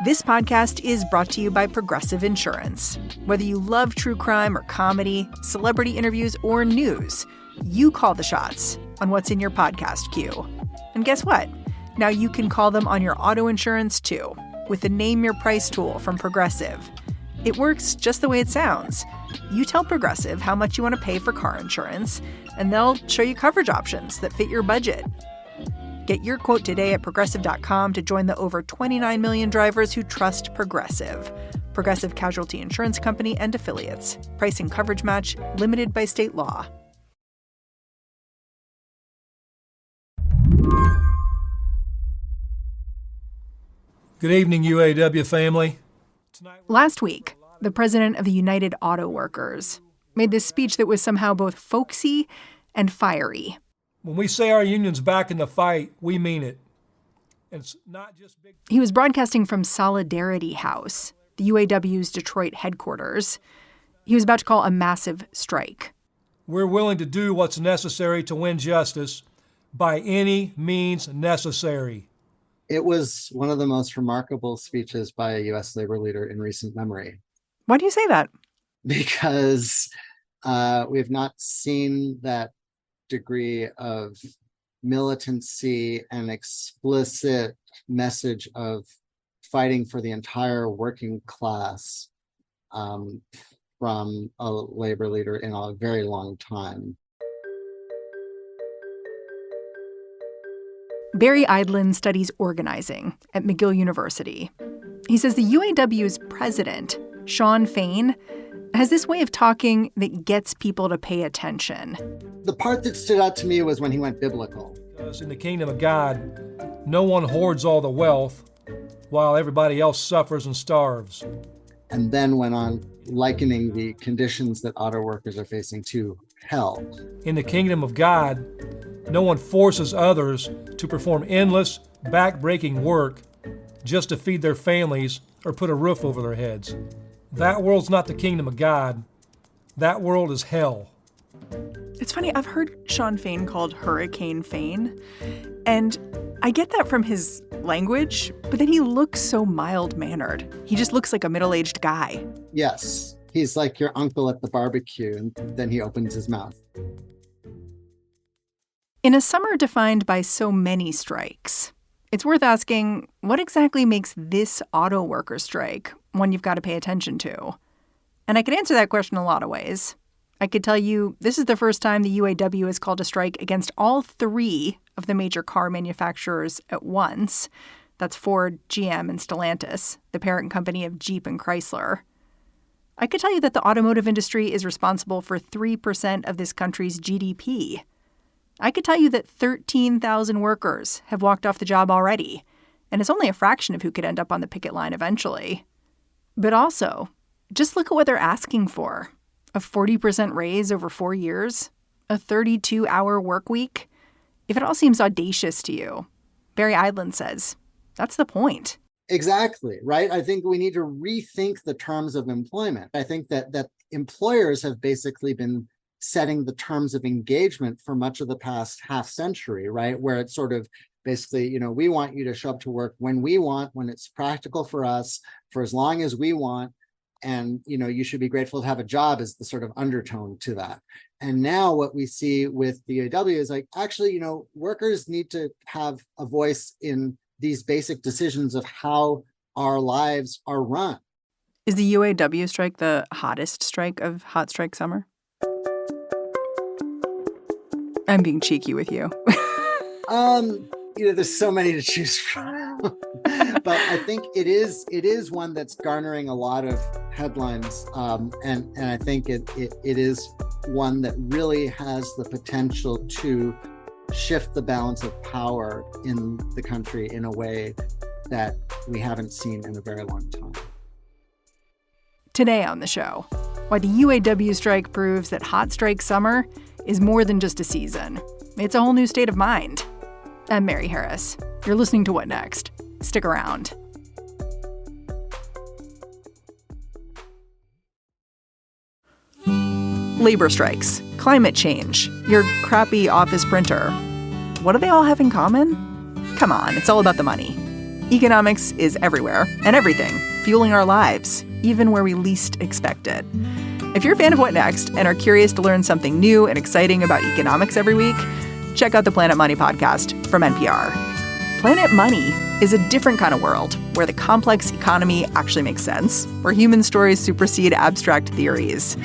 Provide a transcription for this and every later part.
This podcast is brought to you by Progressive Insurance. Whether you love true crime or comedy, celebrity interviews, or news, you call the shots on what's in your podcast queue. And guess what? Now you can call them on your auto insurance, too, with the Name Your Price tool from Progressive. It works just the way it sounds. You tell Progressive how much you want to pay for car insurance, and they'll show you coverage options that fit your budget. Get your quote today at Progressive.com to join the over 29 million drivers who trust Progressive. Progressive Casualty Insurance Company and Affiliates. Price and coverage match limited by state law. Good evening, UAW family. Last week, the president of the United Auto Workers made this speech that was somehow both folksy and fiery. When we say our union's back in the fight, we mean it. It's not just big. He was broadcasting from Solidarity House, the UAW's Detroit headquarters. He was about to call a massive strike. We're willing to do what's necessary to win justice by any means necessary. It was one of the most remarkable speeches by a U.S. labor leader in recent memory. Why do you say that? Because we have not seen that degree of militancy and explicit message of fighting for the entire working class from a labor leader in a very long time. Barry Eidlin studies organizing at McGill University. He says the UAW's president, Shawn Fain, has this way of talking that gets people to pay attention. The part that stood out to me was when he went biblical. Because in the kingdom of God, no one hoards all the wealth while everybody else suffers and starves. And then went on likening the conditions that auto workers are facing to hell. In the kingdom of God, no one forces others to perform endless, back-breaking work just to feed their families or put a roof over their heads. That world's not the kingdom of God. That world is hell. It's funny, I've heard Shawn Fain called Hurricane Fain, and I get that from his language, but then he looks so mild-mannered. He just looks like a middle-aged guy. Yes, he's like your uncle at the barbecue, and then he opens his mouth. In a summer defined by so many strikes, it's worth asking, what exactly makes this auto worker strike one you've got to pay attention to? And I could answer that question a lot of ways. I could tell you this is the first time the UAW has called a strike against all three of the major car manufacturers at once. That's Ford, GM, and Stellantis, the parent company of Jeep and Chrysler. I could tell you that the automotive industry is responsible for 3% of this country's GDP. I could tell you that 13,000 workers have walked off the job already, and it's only a fraction of who could end up on the picket line eventually. But also, just look at what they're asking for. A 40% raise over 4 years, a 32-hour work week. If it all seems audacious to you, Barry Eidlin says, that's the point. Exactly, right? I think we need to rethink the terms of employment. I think that employers have basically been setting the terms of engagement for much of the past half century, right? Where it's sort of basically, we want you to show up to work when we want, when it's practical for us, for as long as we want. And, you should be grateful to have a job is the sort of undertone to that. And now what we see with the UAW is like, actually, workers need to have a voice in these basic decisions of how our lives are run. Is the UAW strike the hottest strike of hot strike summer? I'm being cheeky with you. There's so many to choose from. But I think it is one that's garnering a lot of headlines. And I think it is one that really has the potential to shift the balance of power in the country in a way that we haven't seen in a very long time. Today on the show, why the UAW strike proves that hot strike summer is more than just a season. It's a whole new state of mind. I'm Mary Harris. You're listening to What Next? Stick around. Labor strikes, climate change, your crappy office printer. What do they all have in common? Come on, it's all about the money. Economics is everywhere and everything, fueling our lives, even where we least expect it. If you're a fan of What Next and are curious to learn something new and exciting about economics every week, check out the Planet Money podcast from NPR. Planet Money is a different kind of world where the complex economy actually makes sense, where human stories supersede abstract theories.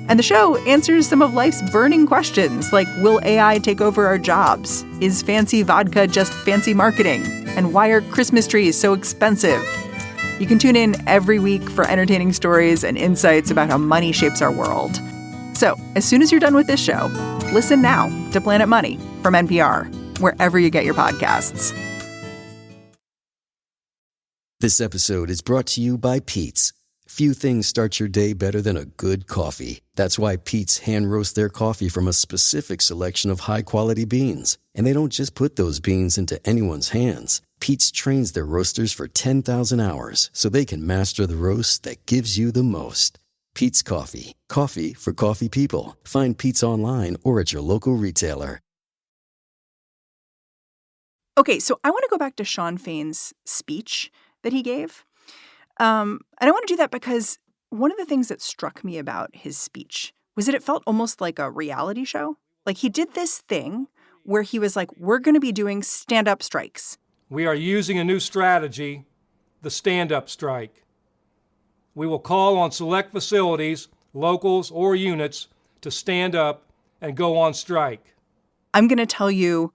And the show answers some of life's burning questions, like will AI take over our jobs? Is fancy vodka just fancy marketing? And why are Christmas trees so expensive? You can tune in every week for entertaining stories and insights about how money shapes our world. So, as soon as you're done with this show, listen now to Planet Money from NPR, wherever you get your podcasts. This episode is brought to you by Pete's. Few things start your day better than a good coffee. That's why Pete's hand roasts their coffee from a specific selection of high-quality beans. And they don't just put those beans into anyone's hands. Pete's trains their roasters for 10,000 hours so they can master the roast that gives you the most. Pete's Coffee. Coffee for coffee people. Find Pete's online or at your local retailer. Okay, so I want to go back to Shawn Fain's speech that he gave. And I want to do that because one of the things that struck me about his speech was that it felt almost like a reality show. Like he did this thing where he was like, we're going to be doing stand-up strikes. We are using a new strategy, the stand-up strike. We will call on select facilities, locals, or units to stand up and go on strike. I'm going to tell you,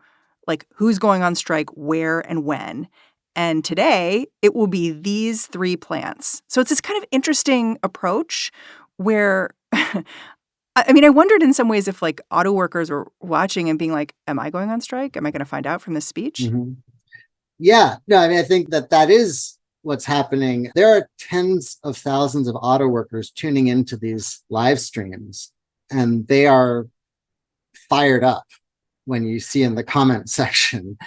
like, who's going on strike, where, and when. And today, it will be these 3 plants. So it's this kind of interesting approach where, I mean, I wondered in some ways if, like, auto workers were watching and being like, am I going on strike? Am I going to find out from this speech? Mm-hmm. Yeah, no, I mean, I think that is what's happening. There are tens of thousands of auto workers tuning into these live streams, and they are fired up when you see in the comment section.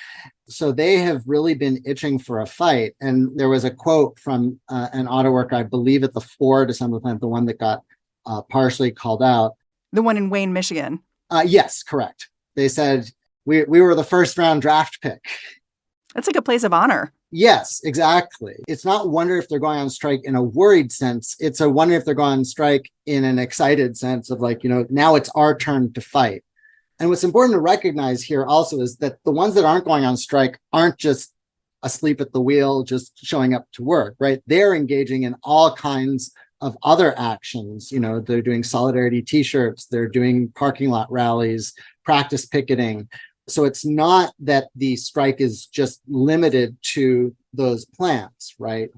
So they have really been itching for a fight. And there was a quote from an auto worker, I believe at the Ford assembly plant, the one that got partially called out. The one in Wayne, Michigan. Yes, correct. They said, we were the first round draft pick. That's like a place of honor. Yes, exactly. It's not wonder if they're going on strike in a worried sense. It's a wonder if they're going on strike in an excited sense of like, now it's our turn to fight. And what's important to recognize here also is that the ones that aren't going on strike aren't just asleep at the wheel, just showing up to work, right? They're engaging in all kinds of other actions. They're doing solidarity t-shirts, they're doing parking lot rallies, practice picketing. So it's not that the strike is just limited to those plants, right?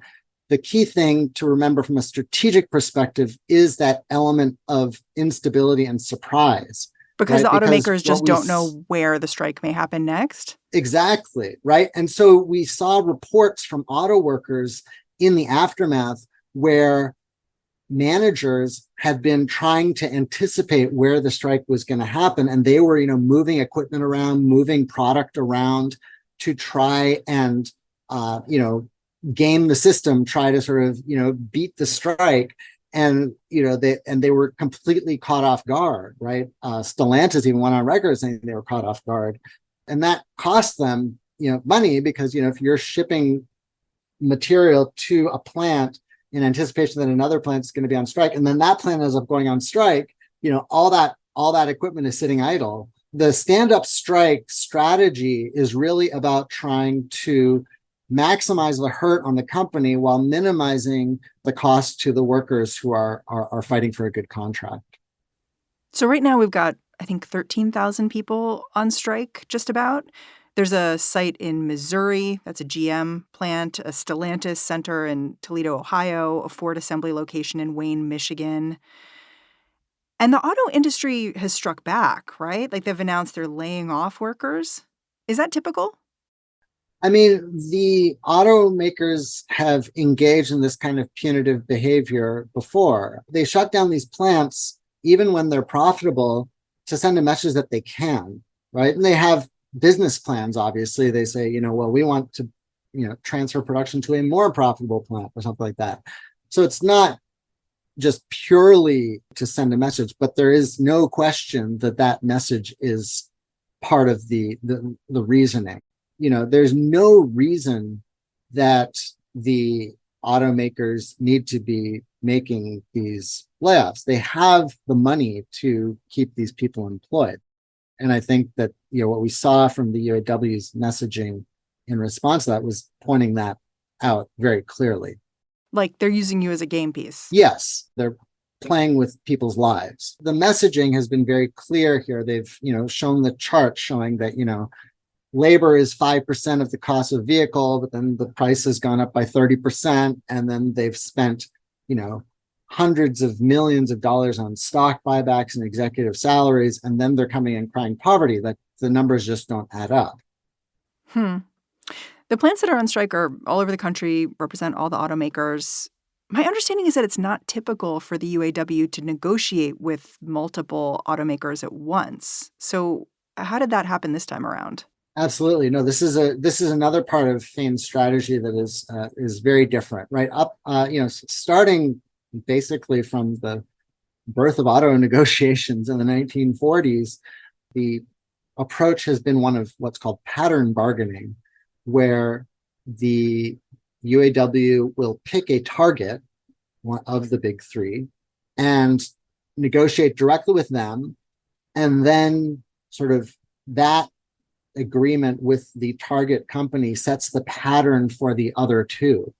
The key thing to remember from a strategic perspective is that element of instability and surprise. Because right? the automakers just don't know where the strike may happen next. Exactly, right? And so we saw reports from auto workers in the aftermath where managers had been trying to anticipate where the strike was going to happen. And they were, moving equipment around, moving product around to try and, game the system, try to sort of, beat the strike. And they were completely caught off guard, right? Stellantis even went on record saying they were caught off guard, and that cost them money because if you're shipping material to a plant in anticipation that another plant is going to be on strike, and then that plant ends up going on strike, all that equipment is sitting idle. The stand-up strike strategy is really about trying to maximize the hurt on the company while minimizing the cost to the workers who are fighting for a good contract. So right now we've got, I think, 13,000 people on strike, just about. There's a site in Missouri, that's a GM plant, a Stellantis center in Toledo, Ohio, a Ford assembly location in Wayne, Michigan. And the auto industry has struck back, right? Like they've announced they're laying off workers. Is that typical? I mean, the automakers have engaged in this kind of punitive behavior before. They shut down these plants, even when they're profitable, to send a message that they can, right? And they have business plans, obviously. They say, well, we want to, transfer production to a more profitable plant or something like that. So it's not just purely to send a message, but there is no question that that message is part of the reasoning. There's no reason that the automakers need to be making these layoffs. They have the money to keep these people employed. And I think that, what we saw from the UAW's messaging in response to that was pointing that out very clearly. Like they're using you as a game piece. Yes, they're playing with people's lives. The messaging has been very clear here. They've, shown the chart showing that, labor is 5% of the cost of vehicle, but then the price has gone up by 30%. And then they've spent, hundreds of millions of dollars on stock buybacks and executive salaries. And then they're coming and crying poverty. That the numbers just don't add up. The plants that are on strike are all over the country, represent all the automakers. My understanding is that it's not typical for the UAW to negotiate with multiple automakers at once. So how did that happen this time around? Absolutely. No, this is another part of Fain's strategy that is very different, right? Starting basically from the birth of auto negotiations in the 1940s, the approach has been one of what's called pattern bargaining, where the UAW will pick a target, one of the big three, and negotiate directly with them. And then sort of that agreement with the target company sets the pattern for the other two.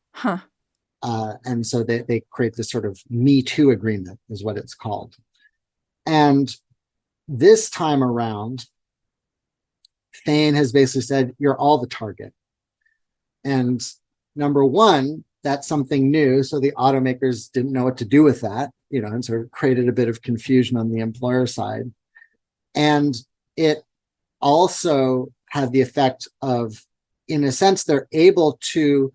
And so they create this sort of Me Too agreement is what it's called. And this time around, Fain has basically said, you're all the target. And number one, that's something new. So the automakers didn't know what to do with that, and sort of created a bit of confusion on the employer side. And it also had the effect of, in a sense, they're able to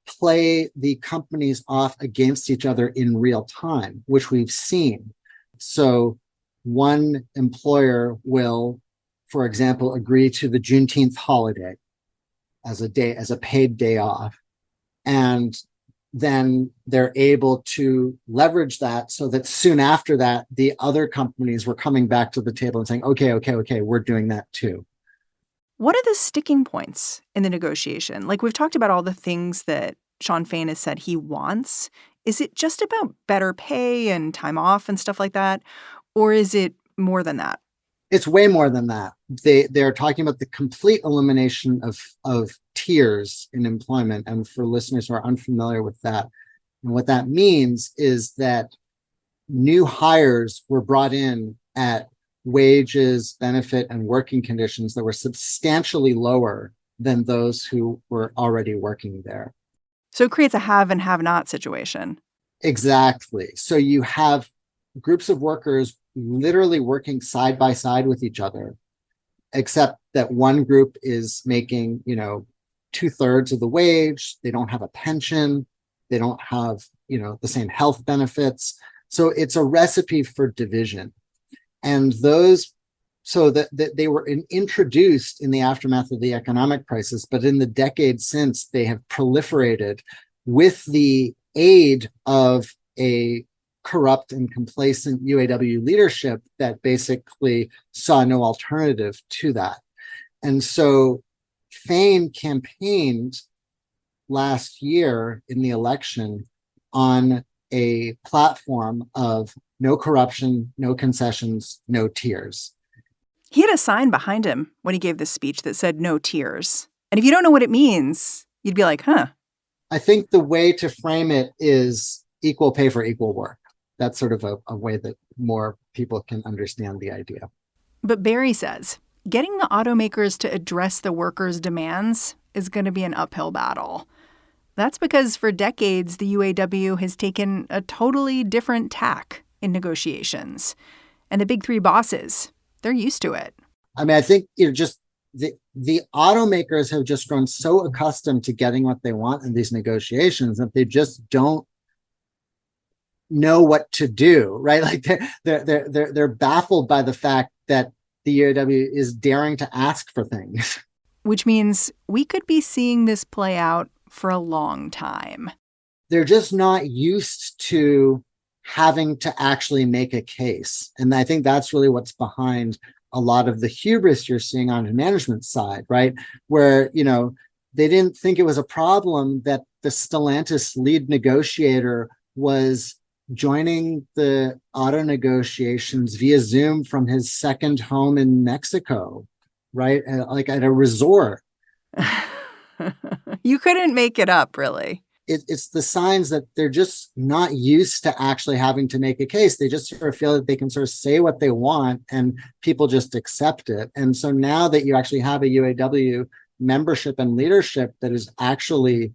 play the companies off against each other in real time, which we've seen. So one employer will, for example, agree to the Juneteenth holiday as a paid day off. And then they're able to leverage that so that soon after that, the other companies were coming back to the table and saying, okay, we're doing that too. What are the sticking points in the negotiation? Like we've talked about all the things that Shawn Fain has said he wants. Is it just about better pay and time off and stuff like that? Or is it more than that? It's way more than that. They're talking about the complete elimination of tiers in employment. And for listeners who are unfamiliar with that, and what that means is that new hires were brought in at wages, benefit, and working conditions that were substantially lower than those who were already working there. So it creates a have and have not situation. Exactly. So you have groups of workers literally working side by side with each other, except that one group is making, 2/3 of the wage. They don't have a pension. They don't have, the same health benefits. So it's a recipe for division. And so that they were introduced in the aftermath of the economic crisis, but in the decades since, they have proliferated with the aid of a corrupt and complacent UAW leadership that basically saw no alternative to that. And so Fain campaigned last year in the election on a platform of no corruption, no concessions, no tiers. He had a sign behind him when he gave this speech that said no tiers. And if you don't know what it means, you'd be like, huh. I think the way to frame it is equal pay for equal work. That's sort of a way that more people can understand the idea. But Barry says getting the automakers to address the workers' demands is going to be an uphill battle. That's because for decades, the UAW has taken a totally different tack in negotiations. And the big three bosses, they're used to it. I mean, I think just the automakers have just grown so accustomed to getting what they want in these negotiations that they just don't know what to do, right? Like they're baffled by the fact that the UAW is daring to ask for things. Which means we could be seeing this play out for a long time. They're just not used to having to actually make a case. And I think that's really what's behind a lot of the hubris you're seeing on the management side, right? Where, They didn't think it was a problem that the Stellantis lead negotiator was joining the auto negotiations via Zoom from his second home in Mexico, right? Like at a resort. You couldn't make it up, really. It's the signs that they're just not used to actually having to make a case. They just sort of feel that they can sort of say what they want and people just accept it. And so now that you actually have a UAW membership and leadership that is actually,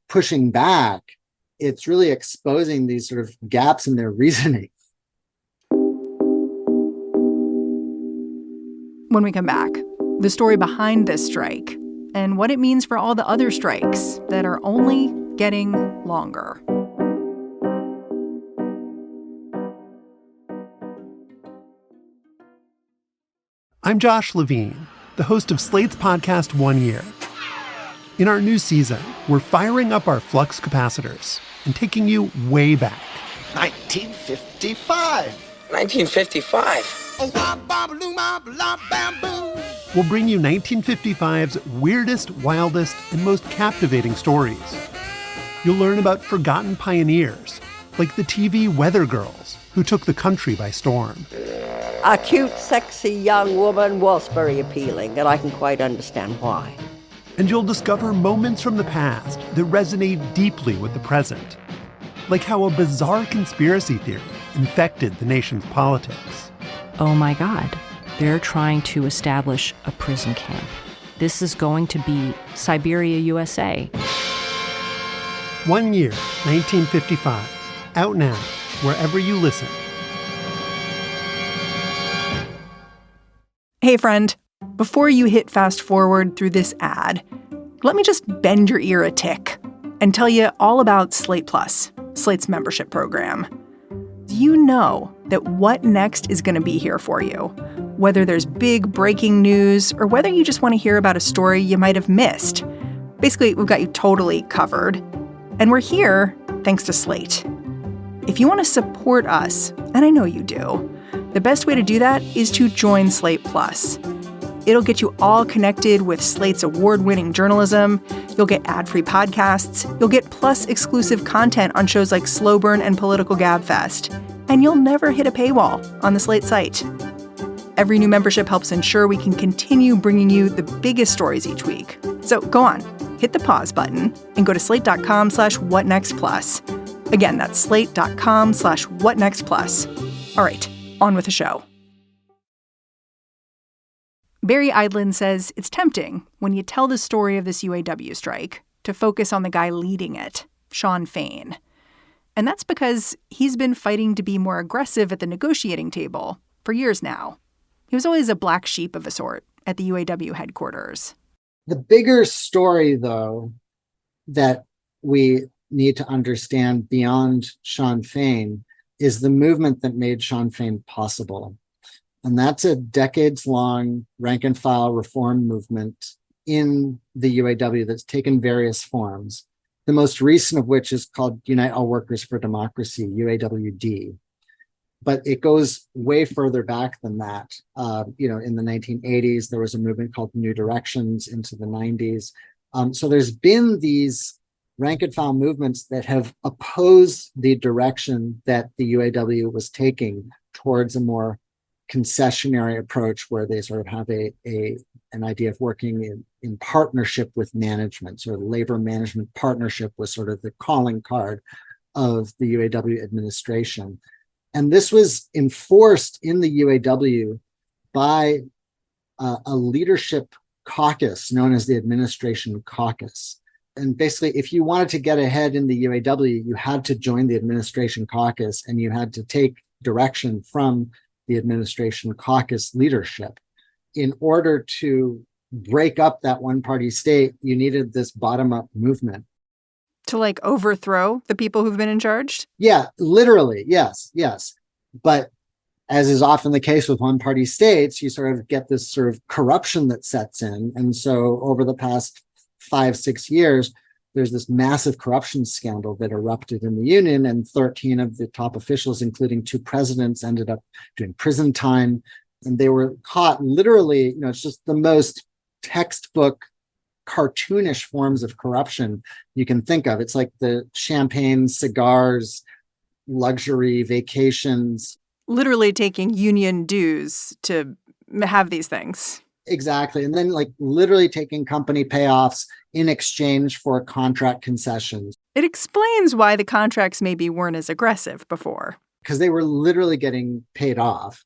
pushing back, it's really exposing these sort of gaps in their reasoning. When we come back, the story behind this strike and what it means for all the other strikes that are only getting longer. I'm Josh Levine, the host of Slate's podcast 1 Year. In our new season, we're firing up our flux capacitors and taking you way back. 1955. 1955. We'll bring you 1955's weirdest, wildest, and most captivating stories. You'll learn about forgotten pioneers, like the TV Weather Girls, who took the country by storm. A cute, sexy young woman was very appealing, and I can quite understand why. And you'll discover moments from the past that resonate deeply with the present, like how a bizarre conspiracy theory infected the nation's politics. Oh my God, they're trying to establish a prison camp. This is going to be Siberia, USA. 1 Year, 1955. Out now, wherever you listen. Hey, friend, before you hit fast forward through this ad, let me just bend your ear a tick and tell you all about Slate Plus, Slate's membership program. You know that What Next is going to be here for you, whether there's big breaking news or whether you just want to hear about a story you might have missed. Basically, we've got you totally covered. And we're here thanks to Slate. If you want to support us, and I know you do, the best way to do that is to join Slate Plus. It'll get you all connected with Slate's award-winning journalism. You'll get ad-free podcasts. You'll get Plus exclusive content on shows like Slow Burn and Political Gabfest. And you'll never hit a paywall on the Slate site. Every new membership helps ensure we can continue bringing you the biggest stories each week. So go on, hit the pause button and go to slate.com/whatnextplus. Again, that's slate.com/whatnextplus. All right, on with the show. Barry Eidlin says it's tempting when you tell the story of this UAW strike to focus on the guy leading it, Shawn Fain. And that's because he's been fighting to be more aggressive at the negotiating table for years now. He was always a black sheep of a sort at the UAW headquarters. The bigger story, though, that we need to understand beyond Shawn Fain is the movement that made Shawn Fain possible. And that's a decades-long rank-and-file reform movement in the UAW that's taken various forms, the most recent of which is called Unite All Workers for Democracy, UAWD. But it goes way further back than that. In the 1980s, there was a movement called New Directions into the 90s. So there's been these rank-and-file movements that have opposed the direction that the UAW was taking towards a more concessionary approach where they sort of have an idea of working in partnership with management. So labor management partnership was sort of the calling card of the UAW administration. And this was enforced in the UAW by a leadership caucus known as the Administration Caucus. And basically, if you wanted to get ahead in the UAW, you had to join the Administration Caucus and you had to take direction from the Administration Caucus leadership. In order to break up that one-party state, you needed this bottom-up movement. To overthrow the people who've been in charge? Yeah, literally, yes. But as is often the case with one-party states, you sort of get this sort of corruption that sets in. And so over the past 5-6 years, there's this massive corruption scandal that erupted in the union, and 13 of the top officials, including 2 presidents, ended up doing prison time. And they were caught literally, it's just the most textbook cartoonish forms of corruption you can think of. It's like the champagne, cigars, luxury vacations. Literally taking union dues to have these things. Exactly. And then like literally taking company payoffs in exchange for contract concessions. It explains why the contracts maybe weren't as aggressive before. Because they were literally getting paid off.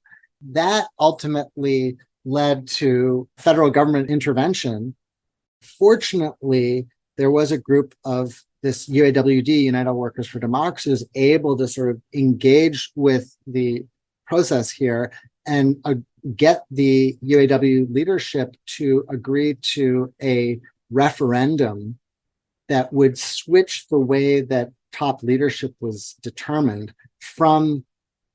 That ultimately led to federal government intervention. Fortunately, there was a group of this UAWD, United Workers for Democracy, was able to sort of engage with the process here and get the UAW leadership to agree to a referendum that would switch the way that top leadership was determined from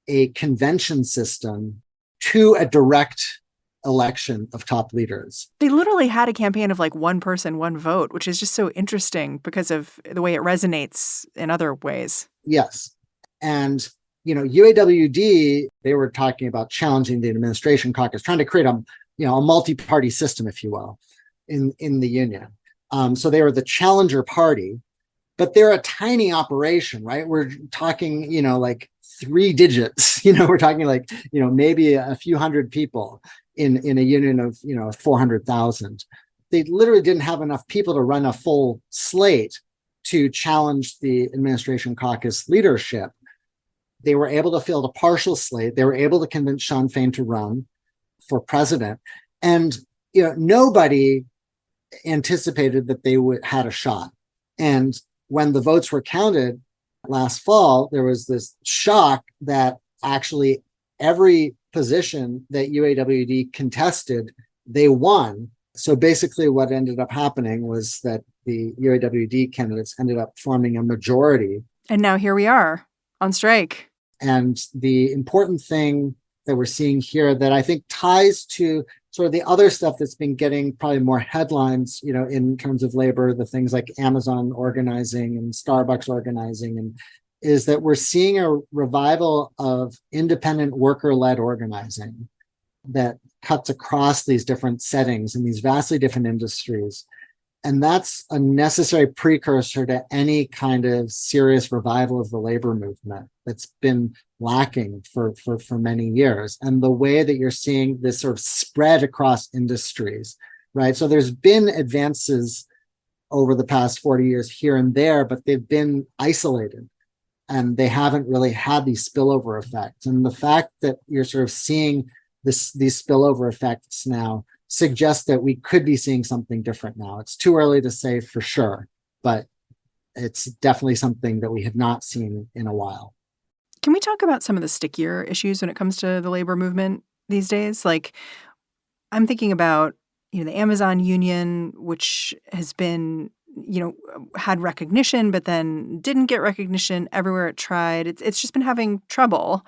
a convention system to a direct election of top leaders. They literally had a campaign of like one person, one vote, which is just so interesting because of the way it resonates in other ways. Yes. And, UAWD, they were talking about challenging the administration caucus, trying to create a multi-party system, if you will, in the union. So they were the challenger party, but they're a tiny operation, right? We're talking, like 3 digits, we're talking like, maybe a few hundred people in a union of, 400,000. They literally didn't have enough people to run a full slate to challenge the administration caucus leadership. They were able to field a partial slate. They were able to convince Sinn Féin to run for president. And, nobody anticipated that they had a shot. And when the votes were counted last fall, there was this shock that actually every position that UAWD contested, they won. So basically what ended up happening was that the UAWD candidates ended up forming a majority. And now here we are on strike. And the important thing that we're seeing here that I think ties to sort of the other stuff that's been getting probably more headlines, in terms of labor, the things like Amazon organizing and Starbucks organizing, and is that we're seeing a revival of independent worker-led organizing that cuts across these different settings in these vastly different industries. And that's a necessary precursor to any kind of serious revival of the labor movement that's been lacking for many years. And the way that you're seeing this sort of spread across industries, right? So there's been advances over the past 40 years here and there, but they've been isolated and they haven't really had these spillover effects. And the fact that you're sort of seeing these spillover effects now suggests that we could be seeing something different now. It's too early to say for sure, but it's definitely something that we have not seen in a while. Can we talk about some of the stickier issues when it comes to the labor movement these days? Like, I'm thinking about, the Amazon union, which has been, had recognition, but then didn't get recognition everywhere it tried. It's just been having trouble.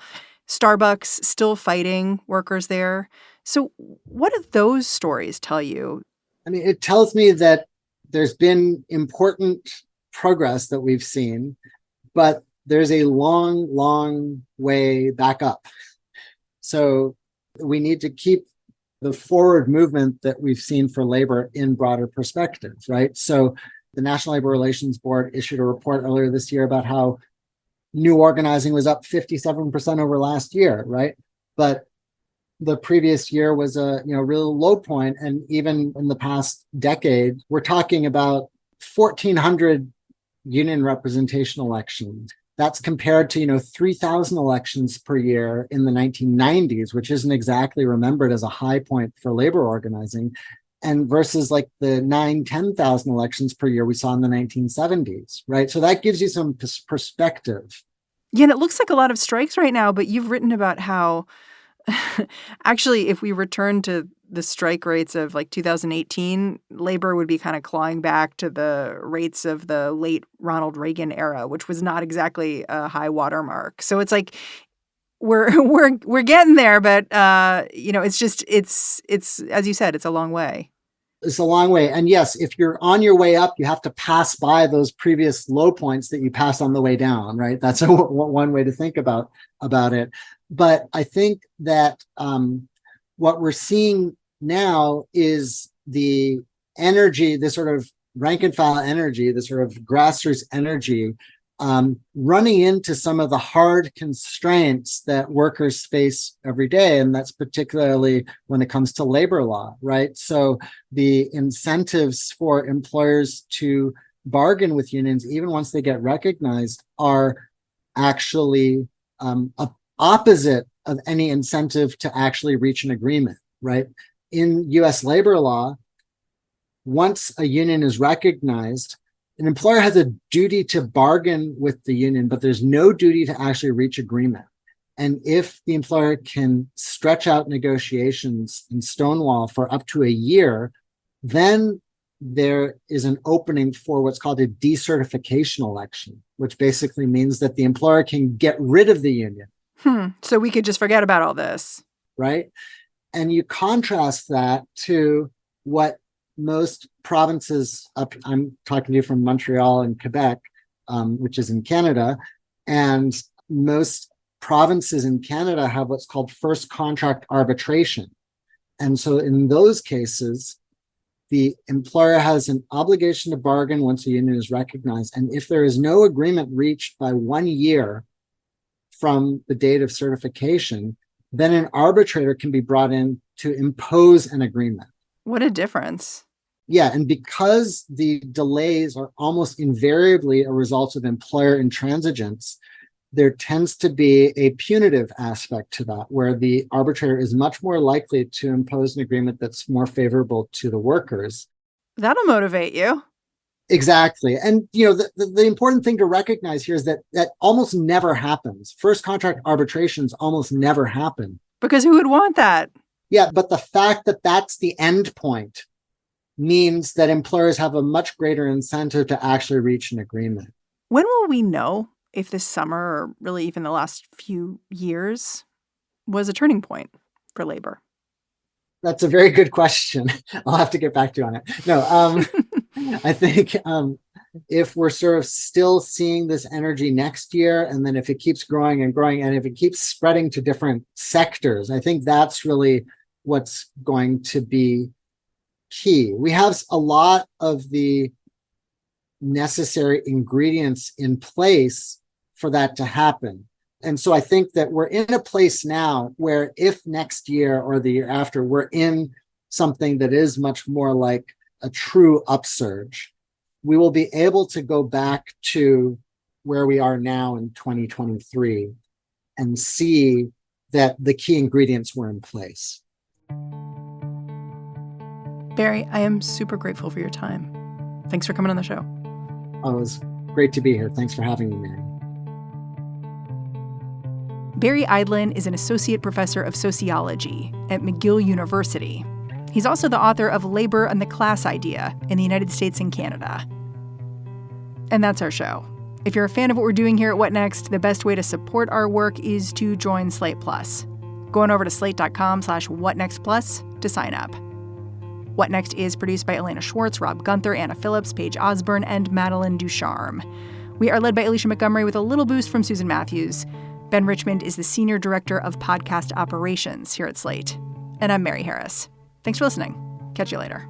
Starbucks still fighting workers there. So what do those stories tell you? I mean, it tells me that there's been important progress that we've seen, but there's a long, long way back up. So we need to keep the forward movement that we've seen for labor in broader perspective, right? So the National Labor Relations Board issued a report earlier this year about how new organizing was up 57% over last year, right? But the previous year was a real low point, and even in the past decade, we're talking about 1,400 union representation elections. That's compared to 3,000 elections per year in the 1990s, which isn't exactly remembered as a high point for labor organizing, and versus like the 10,000 elections per year we saw in the 1970s, right? So that gives you some perspective. Yeah, and it looks like a lot of strikes right now, but you've written about how actually, if we return to the strike rates of like 2018, labor would be kind of clawing back to the rates of the late Ronald Reagan era, which was not exactly a high watermark. So it's like we're getting there, but it's as you said, it's a long way. It's a long way. And yes, if you're on your way up, you have to pass by those previous low points that you passed on the way down, right? That's one way to think about it. But I think that what we're seeing now is the energy, this sort of rank and file energy, this sort of grassroots energy, running into some of the hard constraints that workers face every day. And that's particularly when it comes to labor law, right? So the incentives for employers to bargain with unions, even once they get recognized, are actually opposite of any incentive to actually reach an agreement, right? In US labor law, once a union is recognized, an employer has a duty to bargain with the union, but there's no duty to actually reach agreement. And if the employer can stretch out negotiations and stonewall for up to a year, then there is an opening for what's called a decertification election, which basically means that the employer can get rid of the union. So we could just forget about all this. Right? And you contrast that to what most provinces I'm talking to you from Montreal and Quebec, which is in Canada, and most provinces in Canada have what's called first contract arbitration. And so in those cases, the employer has an obligation to bargain once a union is recognized. And if there is no agreement reached by 1 year from the date of certification, then an arbitrator can be brought in to impose an agreement. What a difference. Yeah, and because the delays are almost invariably a result of employer intransigence, there tends to be a punitive aspect to that, where the arbitrator is much more likely to impose an agreement that's more favorable to the workers. That'll motivate you. Exactly. And, the important thing to recognize here is that almost never happens. First contract arbitrations almost never happen. Because who would want that? Yeah, but the fact that that's the end point means that employers have a much greater incentive to actually reach an agreement. When will we know if this summer, or really even the last few years, was a turning point for labor? That's a very good question. I'll have to get back to you on it. No, I think if we're sort of still seeing this energy next year, and then if it keeps growing and growing, and if it keeps spreading to different sectors, I think that's really what's going to be key. We have a lot of the necessary ingredients in place for that to happen. And so I think that we're in a place now where if next year or the year after, we're in something that is much more like a true upsurge, we will be able to go back to where we are now in 2023 and see that the key ingredients were in place. Barry, I am super grateful for your time. Thanks for coming on the show. Oh, it was great to be here. Thanks for having me, Mary. Barry Eidlin is an associate professor of sociology at McGill University. He's also the author of Labor and the Class Idea in the United States and Canada. And that's our show. If you're a fan of what we're doing here at What Next, the best way to support our work is to join Slate Plus. Go on over to slate.com/whatnextplus to sign up. What Next is produced by Elena Schwartz, Rob Gunther, Anna Phillips, Paige Osborne, and Madeline Ducharme. We are led by Alicia Montgomery with a little boost from Susan Matthews. Ben Richmond is the Senior Director of Podcast Operations here at Slate. And I'm Mary Harris. Thanks for listening. Catch you later.